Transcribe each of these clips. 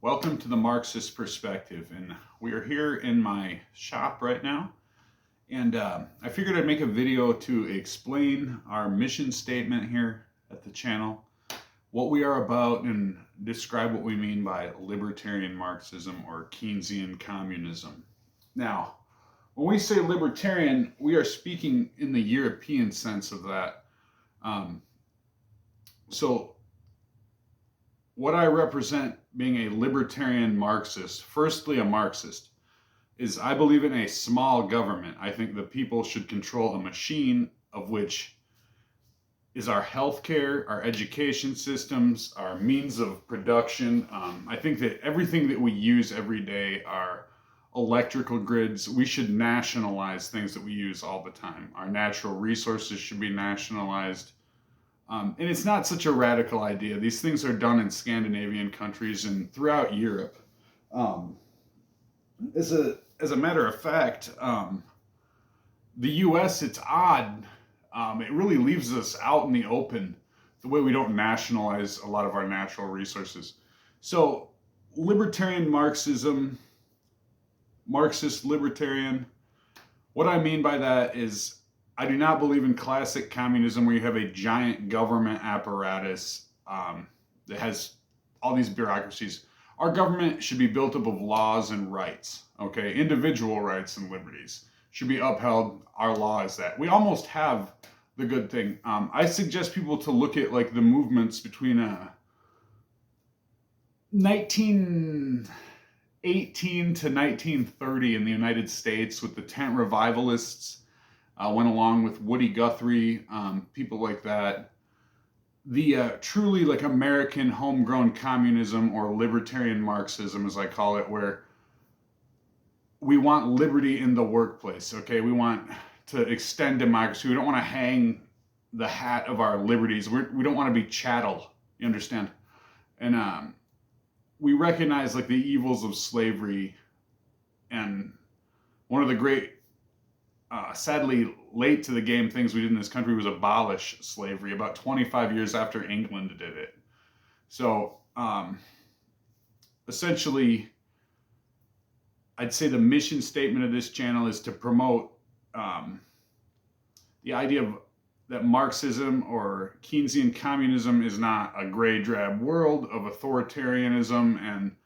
Welcome to the Marxist Perspective, and we are here in my shop right now, and I figured I'd make a video to explain our mission statement here at the channel, what we are about, and describe what we mean by libertarian Marxism or Keynesian communism. Now, when we say libertarian, we are speaking in the European sense of that. So what I represent being a libertarian Marxist, firstly a Marxist, is I believe in a small government. I think the people should control a machine of which is our healthcare, our education systems, our means of production. I think that everything that we use every day, our electrical grids, we should nationalize things that we use all the time. Our natural resources should be nationalized. And it's not such a radical idea. These things are done in Scandinavian countries and throughout Europe. As a matter of fact, the U.S., it's odd. It really leaves us out in the open, the way we don't nationalize a lot of our natural resources. So libertarian Marxism, Marxist libertarian, what I mean by that is I do not believe in classic communism where you have a giant government apparatus that has all these bureaucracies. Our government should be built up of laws and rights, okay? Individual rights and liberties should be upheld. Our law is that. We almost have the good thing. I suggest people to look at like the movements between 1918 to 1930 in the United States with the tent revivalists. Went along with Woody Guthrie, people like that. The truly like American homegrown communism or libertarian Marxism, as I call it, where we want liberty in the workplace, okay? We want to extend democracy. We don't want to hang the hat of our liberties. We don't want to be chattel, you understand? And we recognize like the evils of slavery, and one of the great sadly late to the game things we did in this country was abolish slavery about 25 years after England did it. So essentially, I'd say the mission statement of this channel is to promote the idea of that Marxism or Keynesian communism is not a gray drab world of authoritarianism, and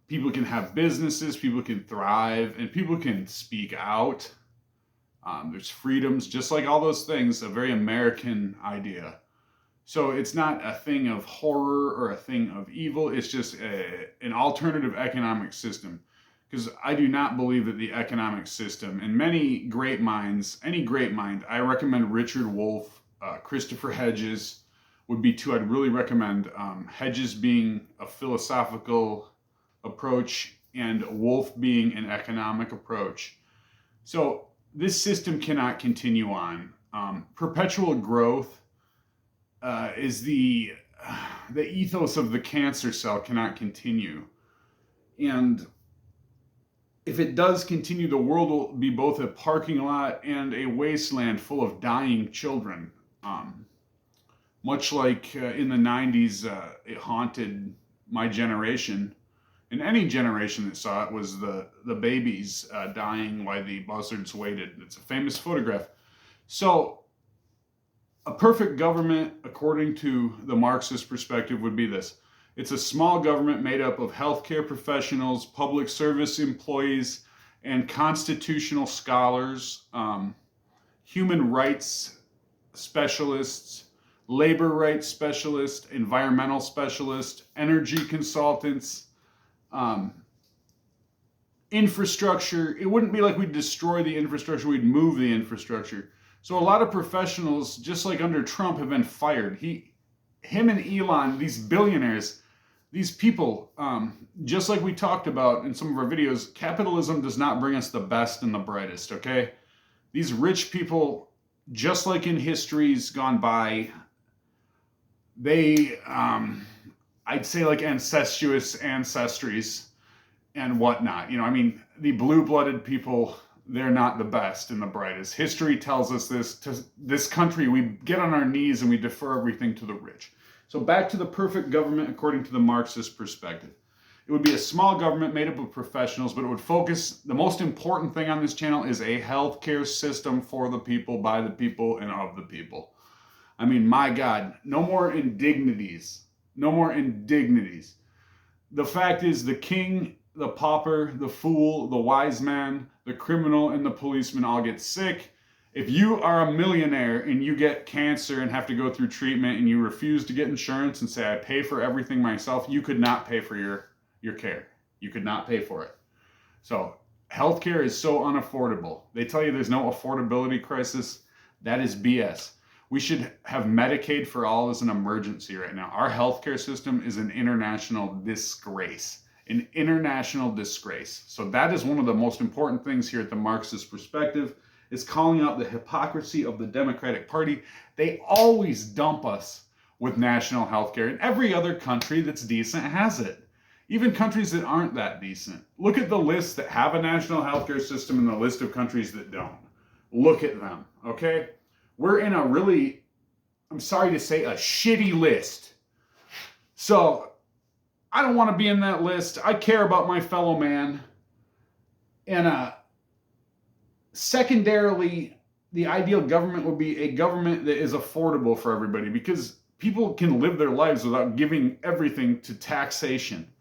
people can have businesses, people can thrive, and people can speak out. There's freedoms, just like all those things, a very American idea. So it's not a thing of horror or a thing of evil. It's just an alternative economic system. Because I do not believe that the economic system, and many great minds, any great mind, I recommend Richard Wolff, Christopher Hedges would be two I'd really recommend. Hedges being a philosophical approach and Wolff being an economic approach. So this system cannot continue on. Perpetual growth is the ethos of the cancer cell cannot continue. And if it does continue, the world will be both a parking lot and a wasteland full of dying children. Much like in the 90s, it haunted my generation. And any generation that saw it was the babies dying while the buzzards waited. It's a famous photograph. So a perfect government, according to the Marxist perspective, would be this. It's a small government made up of healthcare professionals, public service employees, and constitutional scholars, human rights specialists, labor rights specialists, environmental specialists, energy consultants, infrastructure. It wouldn't be like we'd destroy the infrastructure, we'd move the infrastructure. So a lot of professionals, just like under Trump, have been fired. Him and Elon, these billionaires, these people, just like we talked about in some of our videos, capitalism does not bring us the best and the brightest, okay? These rich people, just like in histories gone by, they, I'd say like incestuous ancestries and whatnot. You know, I mean, the blue-blooded people, they're not the best and the brightest. History tells us this. To this country, we get on our knees and we defer everything to the rich. So back to the perfect government according to the Marxist perspective. It would be a small government made up of professionals, but it would focus, the most important thing on this channel is a healthcare system for the people, by the people, and of the people. I mean, my God, no more indignities. No more indignities. The fact is, the king, the pauper, the fool, the wise man, the criminal, and the policeman all get sick. If you are a millionaire and you get cancer and have to go through treatment and you refuse to get insurance and say, I pay for everything myself, you could not pay for your care. You could not pay for it. So healthcare is so unaffordable. They tell you there's no affordability crisis. That is BS. We should have Medicaid for all as an emergency right now. Our healthcare system is an international disgrace. An international disgrace. So that is one of the most important things here at the Marxist Perspective, is calling out the hypocrisy of the Democratic Party. They always dump us with national healthcare, and every other country that's decent has it. Even countries that aren't that decent. Look at the list that have a national healthcare system and the list of countries that don't. Look at them, okay? We're in a really, I'm sorry to say, a shitty list. So I don't want to be in that list. I care about my fellow man. And secondarily, the ideal government would be a government that is affordable for everybody, because people can live their lives without giving everything to taxation.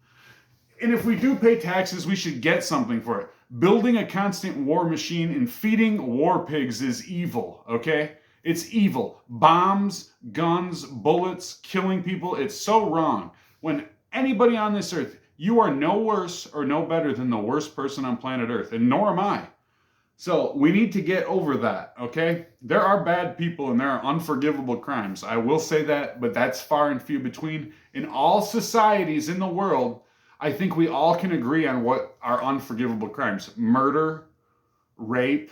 And if we do pay taxes, we should get something for it. Building a constant war machine and feeding war pigs is evil, okay? It's evil. Bombs, guns, bullets, killing people, it's so wrong. When anybody on this earth, you are no worse or no better than the worst person on planet Earth, and nor am I. So we need to get over that, okay? There are bad people and there are unforgivable crimes. I will say that, but that's far and few between. In all societies in the world, I think we all can agree on what are unforgivable crimes. Murder, rape,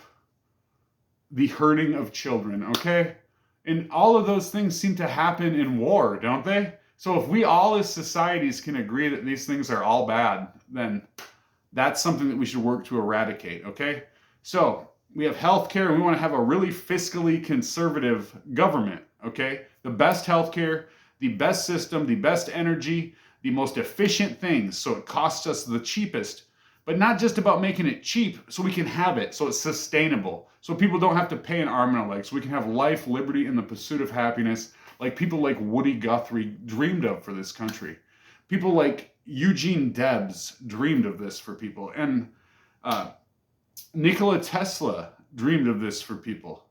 the hurting of children, okay? And all of those things seem to happen in war, don't they? So if we all as societies can agree that these things are all bad, then that's something that we should work to eradicate, okay? So we have healthcare, and we want to have a really fiscally conservative government, okay? The best healthcare, the best system, the best energy, the most efficient things, so it costs us the cheapest, but not just about making it cheap so we can have it, so it's sustainable, so people don't have to pay an arm and a leg, so we can have life, liberty, and the pursuit of happiness, like people like Woody Guthrie dreamed of for this country. People like Eugene Debs dreamed of this for people, and Nikola Tesla dreamed of this for people.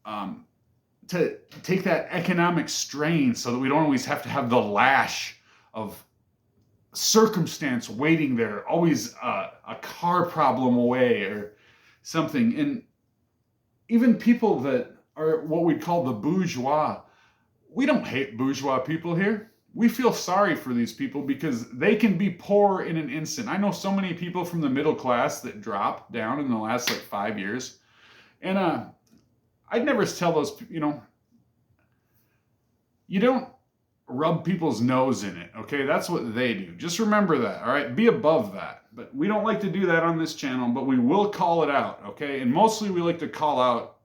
To take that economic strain so that we don't always have to have the lash of circumstance waiting there, always a car problem away or something. And even people that are what we'd call the bourgeois, we don't hate bourgeois people here. We feel sorry for these people because they can be poor in an instant. I know so many people from the middle class that dropped down in the last 5 years. And I'd never tell those, you don't rub people's nose in it, okay? That's what they do. Just remember that, all right? Be above that. But we don't like to do that on this channel, but we will call it out, okay? And mostly we like to call out